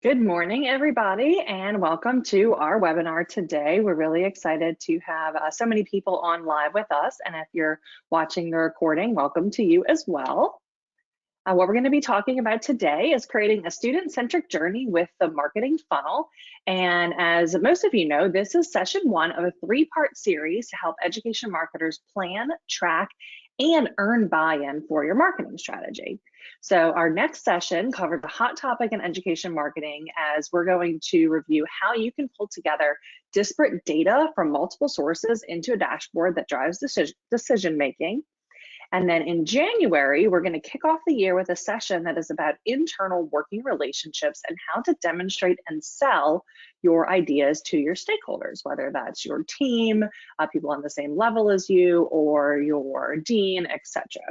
Good morning, everybody, and welcome to our webinar today. We're really excited to have so many people on live with us, and if you're watching the recording, welcome to you as well. What we're going to be talking about today is creating a student-centric journey with the marketing funnel. And as most of you know, this is session one of a three-part series to help education marketers plan, track, and earn buy-in for your marketing strategy. So our next session covered the hot topic in education marketing, as we're going to review how you can pull together disparate data from multiple sources into a dashboard that drives decision making. And then in January, we're going to kick off the year with a session that is about internal working relationships and how to demonstrate and sell your ideas to your stakeholders, whether that's your team, people on the same level as you, or your dean, etc.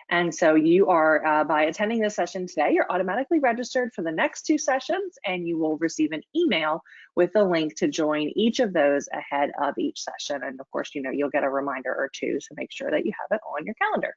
And so you are, by attending this session today, you're automatically registered for the next two sessions, and you will receive an email with the link to join each of those ahead of each session. And of course, you'll get a reminder or two, so make sure that you have it on your calendar.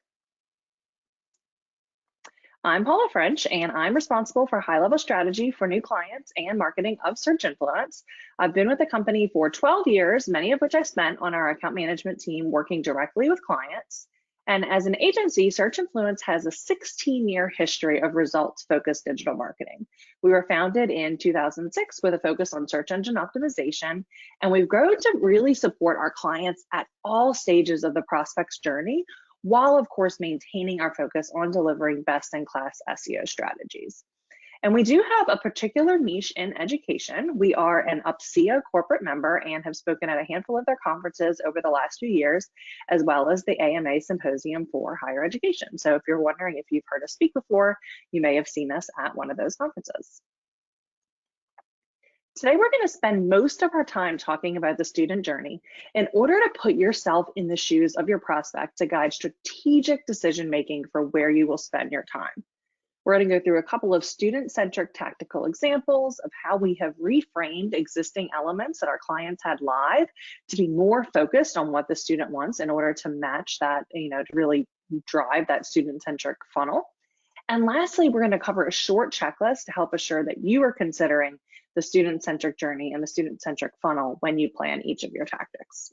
I'm Paula French, and I'm responsible for high-level strategy for new clients and marketing of search influence. I've been with the company for 12 years, many of which I spent on our account management team working directly with clients. And as an agency, Search Influence has a 16-year history of results-focused digital marketing. We were founded in 2006 with a focus on search engine optimization, and we've grown to really support our clients at all stages of the prospect's journey, while of course maintaining our focus on delivering best-in-class SEO strategies. And we do have a particular niche in education. We are an UPSEA corporate member and have spoken at a handful of their conferences over the last few years, as well as the AMA Symposium for Higher Education. So if you're wondering if you've heard us speak before, you may have seen us at one of those conferences. Today, we're going to spend most of our time talking about the student journey in order to put yourself in the shoes of your prospect to guide strategic decision-making for where you will spend your time. We're going to go through a couple of student-centric tactical examples of how we have reframed existing elements that our clients had live to be more focused on what the student wants in order to match that, to really drive that student-centric funnel. And lastly, we're going to cover a short checklist to help assure that you are considering the student-centric journey and the student-centric funnel when you plan each of your tactics.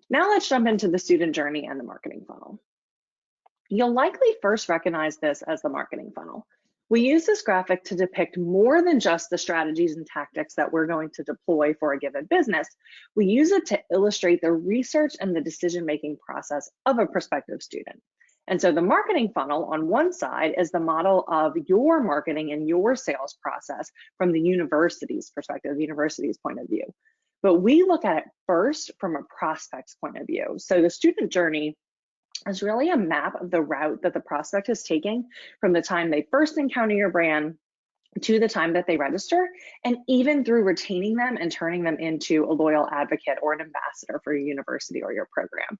Now let's jump into the student journey and the marketing funnel. You'll likely first recognize this as the marketing funnel. We use this graphic to depict more than just the strategies and tactics that we're going to deploy for a given business. We use it to illustrate the research and the decision-making process of a prospective student. And so the marketing funnel on one side is the model of your marketing and your sales process from the university's perspective, the university's point of view. But we look at it first from a prospect's point of view. So the student journey is really a map of the route that the prospect is taking from the time they first encounter your brand to the time that they register, and even through retaining them and turning them into a loyal advocate or an ambassador for your university or your program.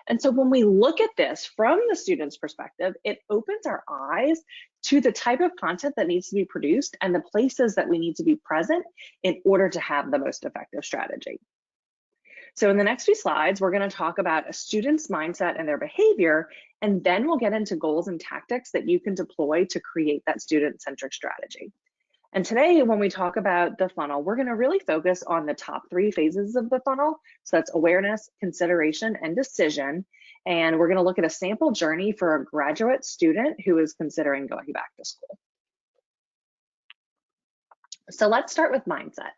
And so when we look at this from the student's perspective, it opens our eyes to the type of content that needs to be produced and the places that we need to be present in order to have the most effective strategy. So in the next few slides, we're going to talk about a student's mindset and their behavior, and then we'll get into goals and tactics that you can deploy to create that student-centric strategy. And today, when we talk about the funnel, we're going to really focus on the top three phases of the funnel. So that's awareness, consideration, and decision. And we're going to look at a sample journey for a graduate student who is considering going back to school. So let's start with mindset.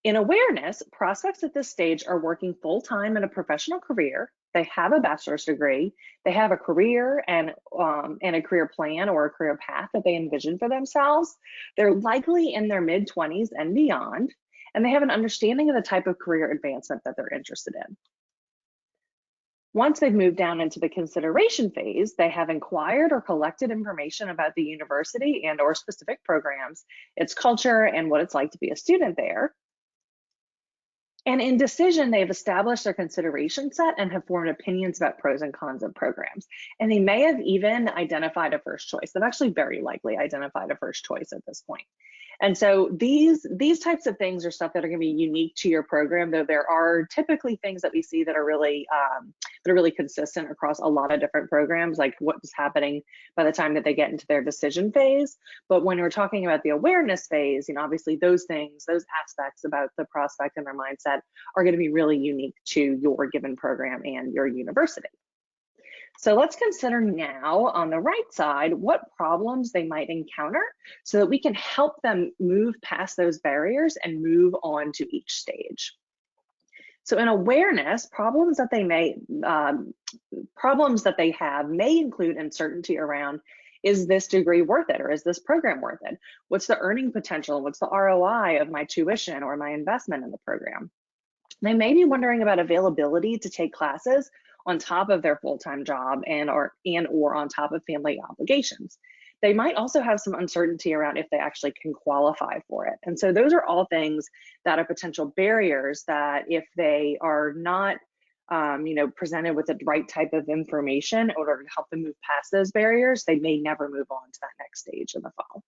In awareness, prospects at this stage are working full-time in a professional career. They have a bachelor's degree. They have a career and a career plan or a career path that they envision for themselves. They're likely in their mid-20s and beyond, and they have an understanding of the type of career advancement that they're interested in. Once they've moved down into the consideration phase, they have inquired or collected information about the university and or specific programs, its culture, and what it's like to be a student there. And in decision, they've established their consideration set and have formed opinions about pros and cons of programs. And they may have even identified a first choice. They've actually very likely identified a first choice at this point. And so these types of things are stuff that are going to be unique to your program, though there are typically things that we see that are really consistent across a lot of different programs, like what's happening by the time that they get into their decision phase. But when we're talking about the awareness phase, obviously those things, those aspects about the prospect and their mindset are going to be really unique to your given program and your university. So let's consider now on the right side what problems they might encounter so that we can help them move past those barriers and move on to each stage. So in awareness, problems that they have may include uncertainty around, is this degree worth it, or is this program worth it? What's the earning potential? What's the ROI of my tuition or my investment in the program? They may be wondering about availability to take classes on top of their full-time job and or on top of family obligations. They might also have some uncertainty around if they actually can qualify for it. And so those are all things that are potential barriers that if they are not presented with the right type of information in order to help them move past those barriers, they may never move on to that next stage in the funnel.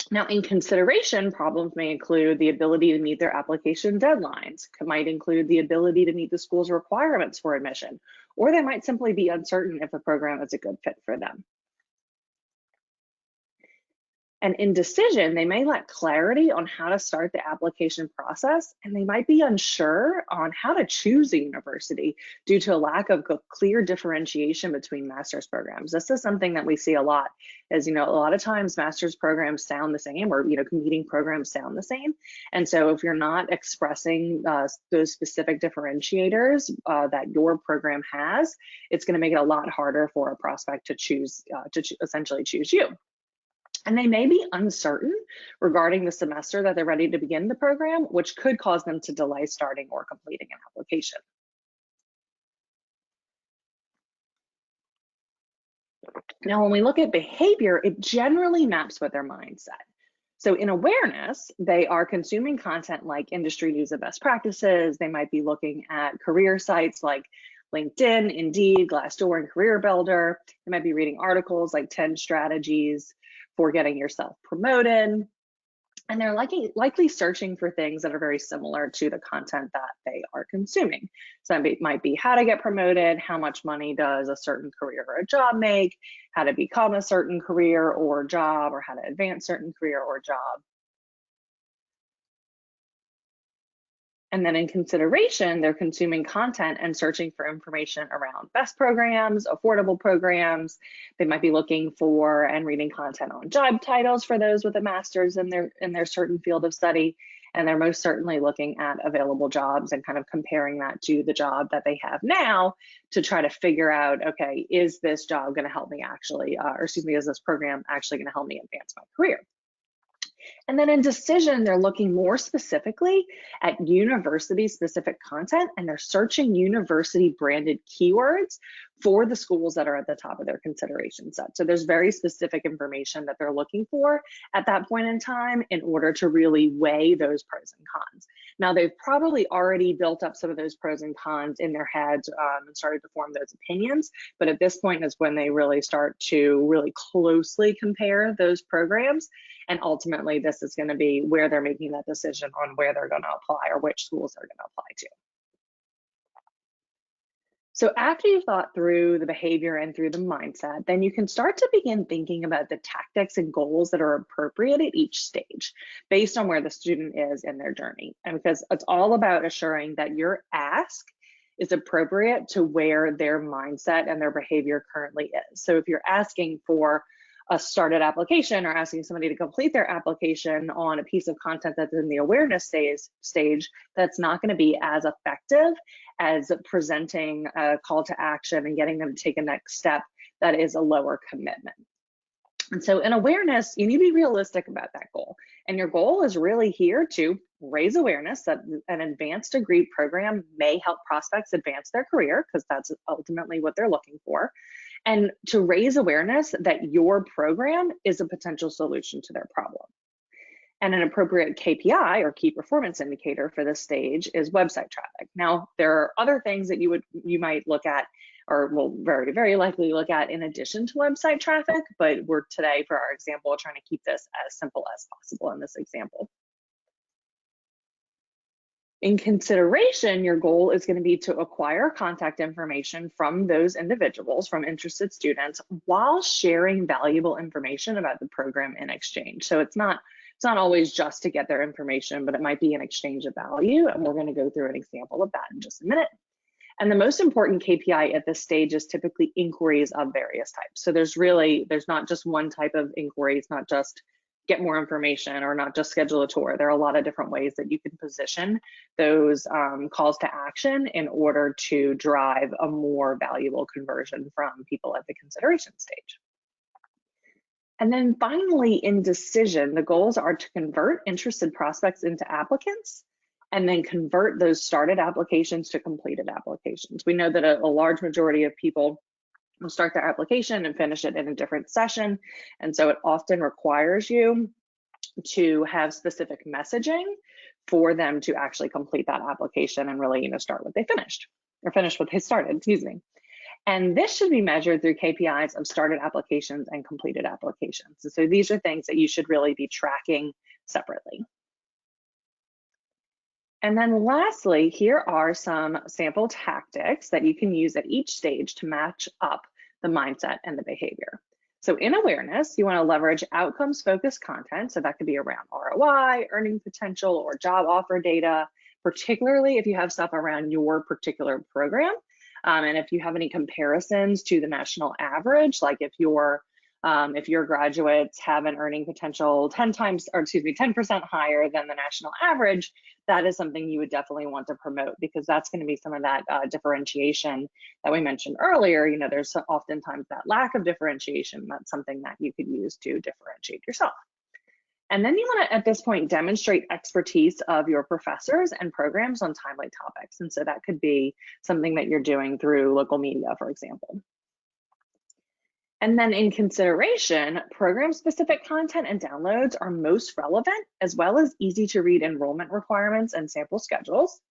Now, in consideration, problems may include the ability to meet their application deadlines. It might include the ability to meet the school's requirements for admission, or they might simply be uncertain if the program is a good fit for them. And in decision, they may lack clarity on how to start the application process, and they might be unsure on how to choose a university due to a lack of clear differentiation between master's programs. This is something that we see a lot, as a lot of times master's programs sound the same, or competing programs sound the same. And so if you're not expressing those specific differentiators that your program has, it's going to make it a lot harder for a prospect to choose, essentially choose you. And they may be uncertain regarding the semester that they're ready to begin the program, which could cause them to delay starting or completing an application. Now, when we look at behavior, it generally maps with their mindset. So in awareness, they are consuming content like industry news and best practices. They might be looking at career sites like LinkedIn, Indeed, Glassdoor, and Career Builder. They might be reading articles like 10 strategies for getting yourself promoted. And they're likely searching for things that are very similar to the content that they are consuming. So it might be how to get promoted, how much money does a certain career or a job make, how to become a certain career or job, or how to advance certain career or job. And then in consideration, they're consuming content and searching for information around best programs, affordable programs. They might be looking for and reading content on job titles for those with a master's in their certain field of study. And they're most certainly looking at available jobs and kind of comparing that to the job that they have now to try to figure out, okay, is this job going to help me actually, is this program actually going to help me advance my career? And then in decision, they're looking more specifically at university-specific content, and they're searching university-branded keywords for the schools that are at the top of their consideration set. So there's very specific information that they're looking for at that point in time in order to really weigh those pros and cons. Now, they've probably already built up some of those pros and cons in their heads and started to form those opinions, but at this point is when they really start to really closely compare those programs. And ultimately, this is going to be where they're making that decision on where they're going to apply or which schools they're going to apply to. So after you've thought through the behavior and through the mindset, then you can start to begin thinking about the tactics and goals that are appropriate at each stage based on where the student is in their journey. And because it's all about assuring that your ask is appropriate to where their mindset and their behavior currently is. So if you're asking for a started application or asking somebody to complete their application on a piece of content that's in the awareness stage, that's not going to be as effective as presenting a call to action and getting them to take a next step that is a lower commitment. And so in awareness, you need to be realistic about that goal. And your goal is really here to raise awareness that an advanced degree program may help prospects advance their career, because that's ultimately what they're looking for. And to raise awareness that your program is a potential solution to their problem. And an appropriate KPI or key performance indicator for this stage is website traffic. Now, there are other things that you might look at or will very, very likely look at in addition to website traffic, but we're today, for our example, trying to keep this as simple as possible in this example. In consideration, your goal is going to be to acquire contact information from those individuals, from interested students, while sharing valuable information about the program in exchange. So it's not always just to get their information, but it might be an exchange of value, and we're going to go through an example of that in just a minute. And the most important KPI at this stage is typically inquiries of various types. So there's not just one type of inquiry. It's not just get more information or not just schedule a tour. There are a lot of different ways that you can position those calls to action in order to drive a more valuable conversion from people at the consideration stage. And then finally, in decision, the goals are to convert interested prospects into applicants and then convert those started applications to completed applications. We know that a large majority of people will start their application and finish it in a different session. And so it often requires you to have specific messaging for them to actually complete that application and really, start what they finished or finish what they started, excuse me. And this should be measured through KPIs of started applications and completed applications. So these are things that you should really be tracking separately. And then lastly, here are some sample tactics that you can use at each stage to match up the mindset and the behavior. So in awareness, you want to leverage outcomes-focused content. So that could be around ROI, earning potential, or job offer data, particularly if you have stuff around your particular program. And if you have any comparisons to the national average, like if your graduates have an earning potential 10% higher than the national average, that is something you would definitely want to promote, because that's going to be some of that differentiation that we mentioned earlier. There's oftentimes that lack of differentiation. That's something that you could use to differentiate yourself. And then you want to, at this point, demonstrate expertise of your professors and programs on timely topics. And so that could be something that you're doing through local media, for example. And then in consideration, program-specific content and downloads are most relevant, as well as easy to read enrollment requirements and sample schedules.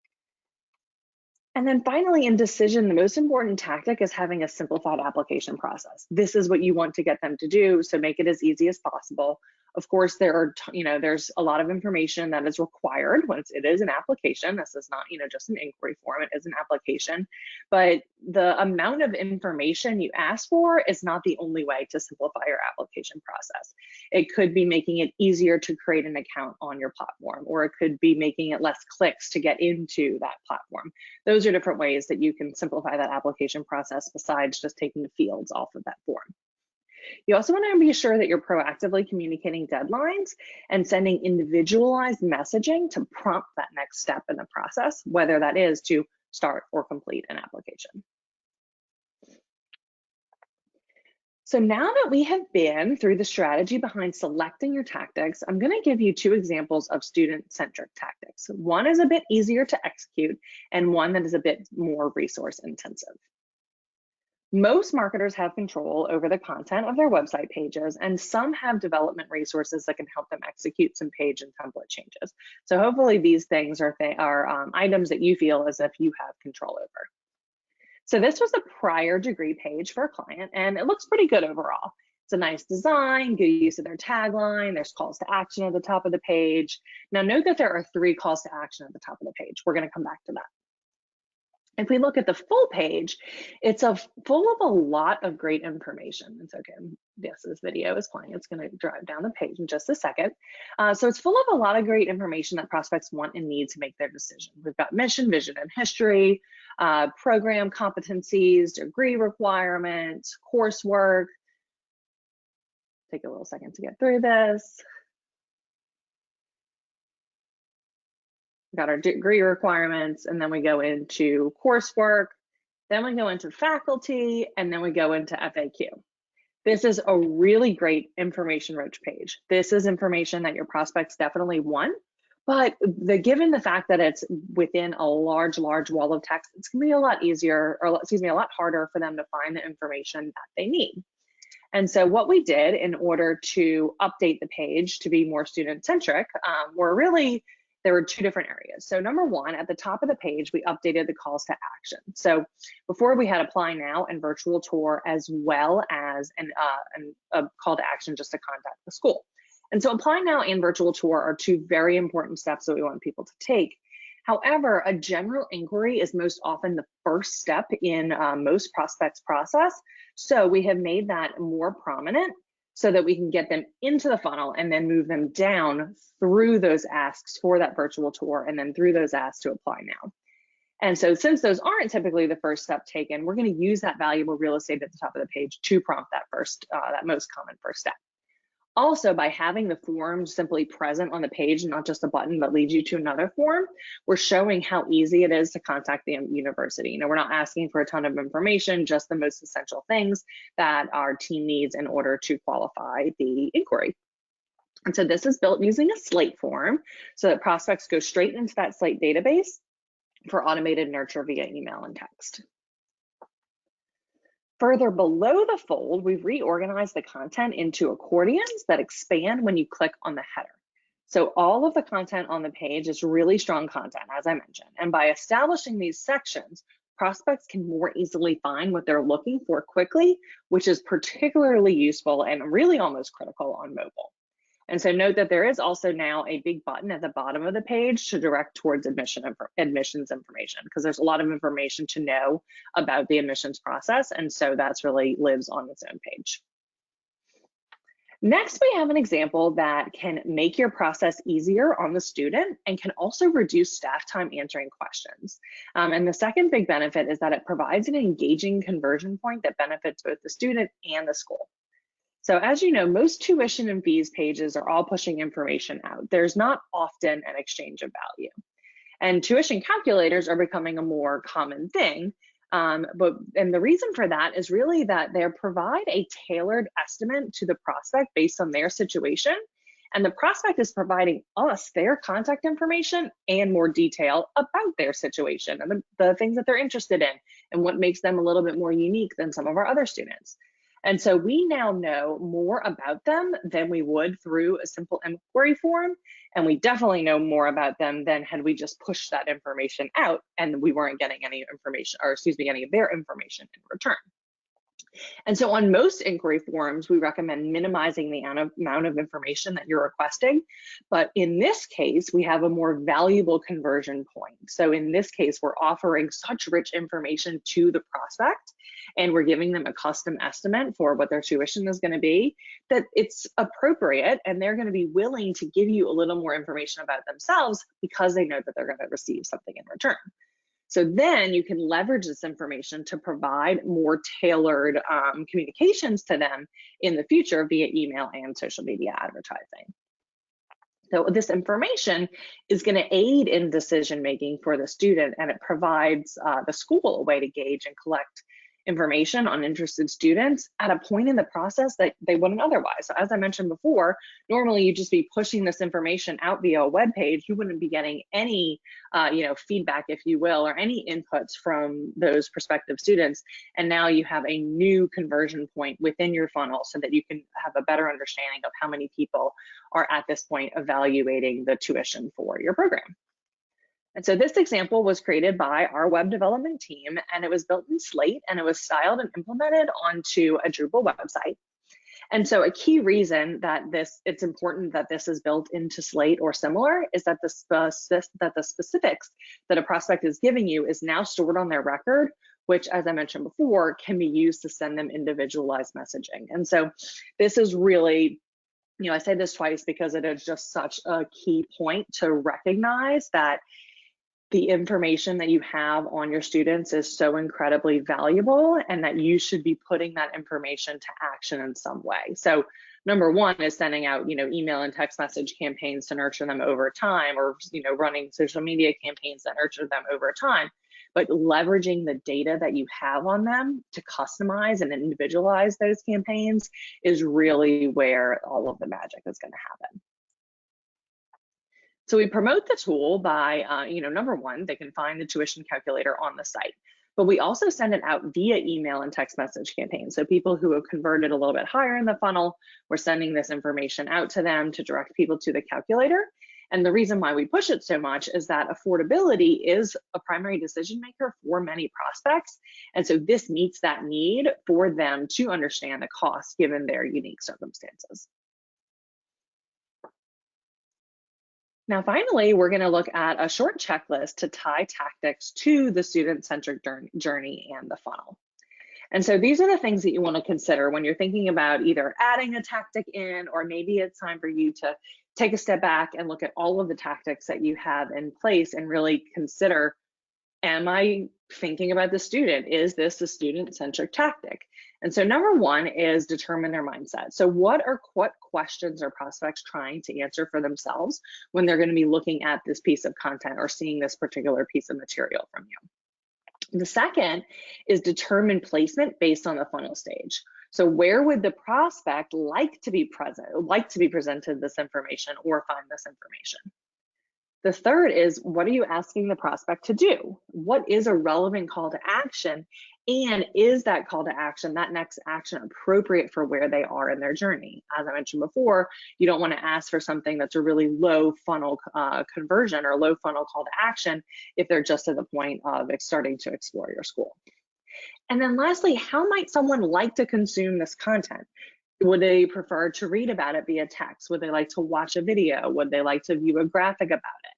And then finally, in decision, the most important tactic is having a simplified application process. This is what you want to get them to do, so make it as easy as possible. Of course, there's a lot of information that is required once it is an application. This is not, just an inquiry form. It is an application, but the amount of information you ask for is not the only way to simplify your application process. It could be making it easier to create an account on your platform, or it could be making it less clicks to get into that platform. Those are different ways that you can simplify that application process besides just taking the fields off of that form. You also want to be sure that you're proactively communicating deadlines and sending individualized messaging to prompt that next step in the process, whether that is to start or complete an application. So now that we have been through the strategy behind selecting your tactics, I'm going to give you two examples of student-centric tactics. One is a bit easier to execute and one that is a bit more resource intensive. Most marketers have control over the content of their website pages, and some have development resources that can help them execute some page and template changes. So hopefully these things are items that you feel as if you have control over. So this was a prior degree page for a client, and it looks pretty good overall. It's a nice design, good use of their tagline. There's calls to action at the top of the page. Now note that there are 3 calls to action at the top of the page. We're going to come back to that. If we look at the full page, it's full of a lot of great information. It's okay. Yes, this video is playing. It's going to drive down the page in just a second. So it's full of a lot of great information that prospects want and need to make their decision. We've got mission, vision, and history, program competencies, degree requirements, coursework. Take a little second to get through this. Got our degree requirements, and then we go into coursework, then we go into faculty, and then we go into FAQ. This is a really great information-rich page. This is information that your prospects definitely want, but given the fact that it's within a large wall of text, it's gonna be a lot easier, or excuse me, a lot harder for them to find the information that they need. And so what we did in order to update the page to be more student-centric, we're really there were two different areas. So number one, at the top of the page, we updated the calls to action. So before we had apply now and virtual tour, as well as a call to action just to contact the school. And so apply now and virtual tour are two very important steps that we want people to take. However, a general inquiry is most often the first step in most prospects' process. So we have made that more prominent so that we can get them into the funnel and then move them down through those asks for that virtual tour and then through those asks to apply now. And so since those aren't typically the first step taken, we're going to use that valuable real estate at the top of the page to prompt that that most common first step. Also, by having the form simply present on the page, not just a button that leads you to another form, we're showing how easy it is to contact the university. You know, we're not asking for a ton of information, just the most essential things that our team needs in order to qualify the inquiry. And so this is built using a Slate form so that prospects go straight into that Slate database for automated nurture via email and text. Further below the fold, we've reorganized the content into accordions that expand when you click on the header. So all of the content on the page is really strong content, as I mentioned. And by establishing these sections, prospects can more easily find what they're looking for quickly, which is particularly useful and really almost critical on mobile. And so note that there is also now a big button at the bottom of the page to direct towards admissions information, because there's a lot of information to know about the admissions process. And so that's really lives on its own page. Next, we have an example that can make your process easier on the student and can also reduce staff time answering questions. And the second big benefit is that it provides an engaging conversion point that benefits both the student and the school. So as you know, most tuition and fees pages are all pushing information out. There's not often an exchange of value. And tuition calculators are becoming a more common thing. And the reason for that is really that they provide a tailored estimate to the prospect based on their situation. And the prospect is providing us their contact information and more detail about their situation and the things that they're interested in and what makes them a little bit more unique than some of our other students. And so we now know more about them than we would through a simple inquiry form. And we definitely know more about them than had we just pushed that information out and we weren't getting any information, or excuse me, any of their information in return. And so on most inquiry forms, we recommend minimizing the amount of information that you're requesting. But in this case, we have a more valuable conversion point. So in this case, we're offering such rich information to the prospect, and we're giving them a custom estimate for what their tuition is going to be, that it's appropriate and they're going to be willing to give you a little more information about themselves because they know that they're going to receive something in return. So then you can leverage this information to provide more tailored communications to them in the future via email and social media advertising. So this information is going to aid in decision making for the student, and it provides the school a way to gauge and collect information on interested students at a point in the process that they wouldn't otherwise. So as I mentioned before, normally you'd just be pushing this information out via a web page. You wouldn't be getting any feedback, if you will, or any inputs from those prospective students. And now you have a new conversion point within your funnel so that you can have a better understanding of how many people are at this point evaluating the tuition for your program. And so this example was created by our web development team, and it was built in Slate, and it was styled and implemented onto a Drupal website. And so a key reason that it's important that this is built into Slate or similar is that the specifics that a prospect is giving you is now stored on their record, which, as I mentioned before, can be used to send them individualized messaging. And so this is really, I say this twice because it is just such a key point to recognize that the information that you have on your students is so incredibly valuable, and that you should be putting that information to action in some way. So number one is sending out, email and text message campaigns to nurture them over time, or, running social media campaigns that nurture them over time. But leveraging the data that you have on them to customize and individualize those campaigns is really where all of the magic is going to happen. So we promote the tool by, number one, they can find the tuition calculator on the site, but we also send it out via email and text message campaigns. So people who have converted a little bit higher in the funnel, we're sending this information out to them to direct people to the calculator. And the reason why we push it so much is that affordability is a primary decision maker for many prospects. And so this meets that need for them to understand the cost given their unique circumstances. Now, finally, we're going to look at a short checklist to tie tactics to the student-centric journey and the funnel. And so these are the things that you want to consider when you're thinking about either adding a tactic in, or maybe it's time for you to take a step back and look at all of the tactics that you have in place and really consider, am I thinking about the student? Is this a student-centric tactic? And so number one is determine their mindset. So what questions are prospects trying to answer for themselves when they're going to be looking at this piece of content or seeing this particular piece of material from you? The second is determine placement based on the funnel stage. So where would the prospect like to be presented this information or find this information? The third is, what are you asking the prospect to do? What is a relevant call to action? And is that call to action, that next action, appropriate for where they are in their journey? As I mentioned before, you don't want to ask for something that's a really low funnel conversion or low funnel call to action if they're just at the point of starting to explore your school. And then lastly, how might someone like to consume this content? Would they prefer to read about it via text? Would they like to watch a video? Would they like to view a graphic about it?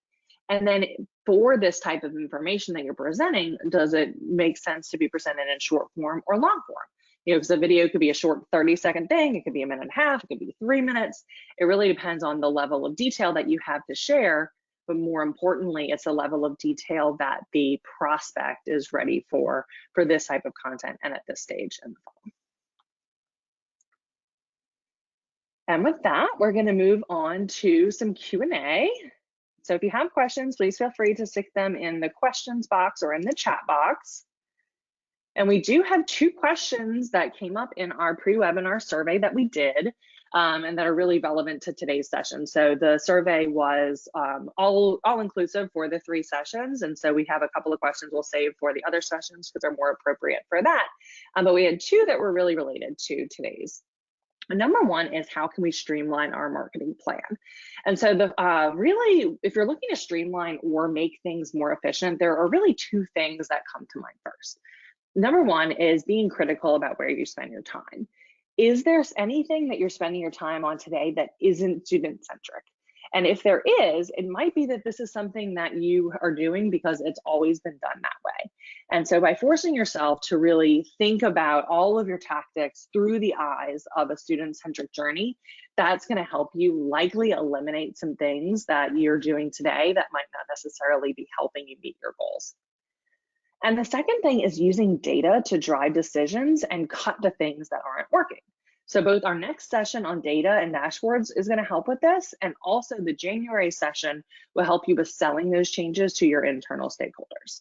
And then for this type of information that you're presenting, does it make sense to be presented in short form or long form? You know, because a video could be a short 30-second thing, it could be a minute and a half, it could be 3 minutes. It really depends on the level of detail that you have to share, but more importantly, it's the level of detail that the prospect is ready for this type of content and at this stage in the funnel. And with that, we're going to move on to some Q&A. So if you have questions, please feel free to stick them in the questions box or in the chat box. And we do have 2 questions that came up in our pre-webinar survey that we did and that are really relevant to today's session. So the survey was all inclusive for the 3 sessions. And so we have a couple of questions we'll save for the other sessions because they're more appropriate for that. But we had 2 that were really related to today's. Number one is, how can we streamline our marketing plan? And so really, if you're looking to streamline or make things more efficient, there are really 2 things that come to mind first. Number one is being critical about where you spend your time. Is there anything that you're spending your time on today that isn't student-centric? And if there is, it might be that this is something that you are doing because it's always been done that way. And so by forcing yourself to really think about all of your tactics through the eyes of a student-centric journey, that's going to help you likely eliminate some things that you're doing today that might not necessarily be helping you meet your goals. And the second thing is using data to drive decisions and cut the things that aren't working. So both our next session on data and dashboards is going to help with this, and also the January session will help you with selling those changes to your internal stakeholders.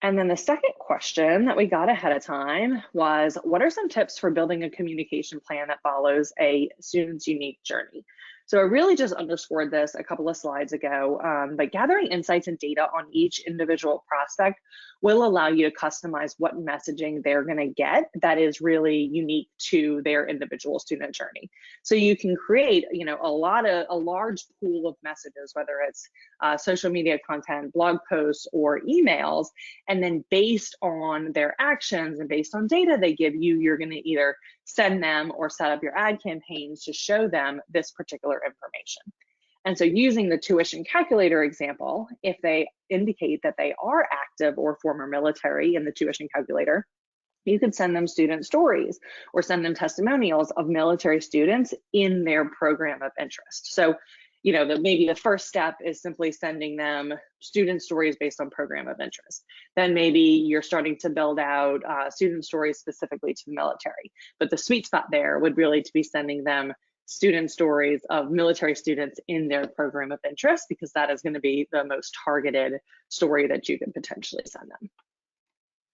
And then the second question that we got ahead of time was, what are some tips for building a communication plan that follows a student's unique journey? So I really just underscored this a couple of slides ago, but gathering insights and data on each individual prospect will allow you to customize what messaging they're going to get that is really unique to their individual student journey. So you can create, you know, a large pool of messages, whether it's social media content, blog posts, or emails, and then based on their actions and based on data they give you, you're going to either send them or set up your ad campaigns to show them this particular information. And so using the tuition calculator example, if they indicate that they are active or former military in the tuition calculator, you could send them student stories or send them testimonials of military students in their program of interest. So, you know, maybe the first step is simply sending them student stories based on program of interest. Then maybe you're starting to build out student stories specifically to the military. But the sweet spot there would really to be sending them student stories of military students in their program of interest, because that is going to be the most targeted story that you can potentially send them.